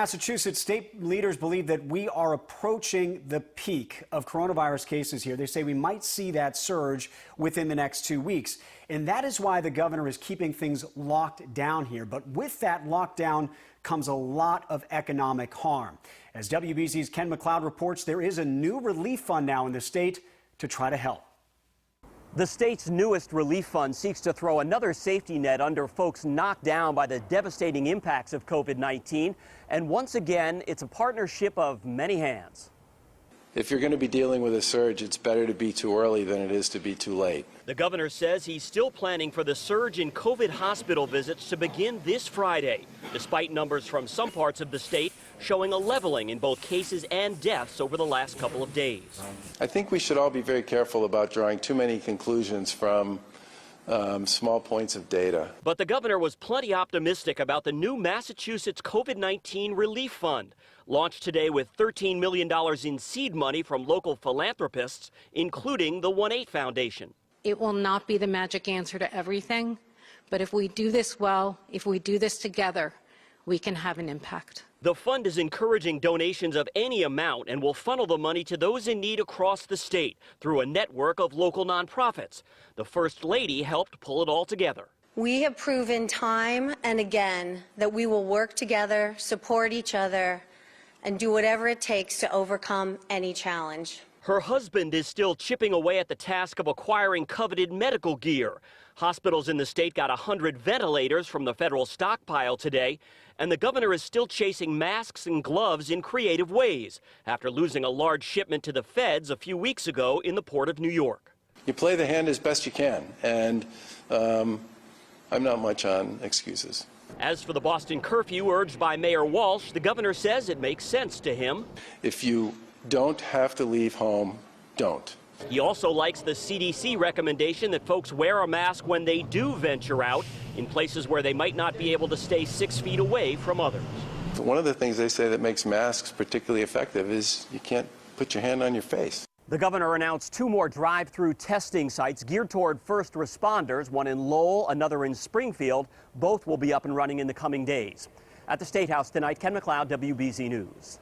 Massachusetts, state leaders believe that we are approaching the peak of coronavirus cases here. They say we might see that surge within the next 2 weeks. And that is why the governor is keeping things locked down here. But with that lockdown comes a lot of economic harm. As WBZ's Ken McLeod reports, there is a new relief fund now in the state to try to help. The state's newest relief fund seeks to throw another safety net under folks knocked down by the devastating impacts of COVID-19. And once again, it's a partnership of many hands. If you're going to be dealing with a surge, it's better to be too early than it is to be too late. The governor says he's still planning for the surge in COVID hospital visits to begin this Friday, despite numbers from some parts of the state showing a leveling in both cases and deaths over the last couple of days. I think we should all be very careful about drawing too many conclusions from small points of data. But the governor was plenty optimistic about the new Massachusetts COVID-19 Relief Fund, launched today with $13 million in seed money from local philanthropists, including the 1-8 Foundation. It will not be the magic answer to everything, but if we do this well, if we do this together, we can have an impact. The fund is encouraging donations of any amount and will funnel the money to those in need across the state through a network of local nonprofits. The First Lady helped pull it all together. We have proven time and again that we will work together, support each other, and do whatever it takes to overcome any challenge. Her husband is still chipping away at the task of acquiring coveted medical gear. Hospitals in the state got 100 ventilators from the federal stockpile today, and the governor is still chasing masks and gloves in creative ways after losing a large shipment to the feds a few weeks ago in the Port of New York. You play the hand as best you can, and I'm not much on excuses. As for the Boston curfew urged by Mayor Walsh, the governor says it makes sense to him. If you don't have to leave home, don't. He also likes the CDC recommendation that folks wear a mask when they do venture out in places where they might not be able to stay 6 feet away from others. One of the things they say that makes masks particularly effective is you can't put your hand on your face. The governor announced 2 more drive-through testing sites geared toward first responders, one in Lowell, another in Springfield. Both will be up and running in the coming days. At the State House tonight, Ken McLeod, WBZ News.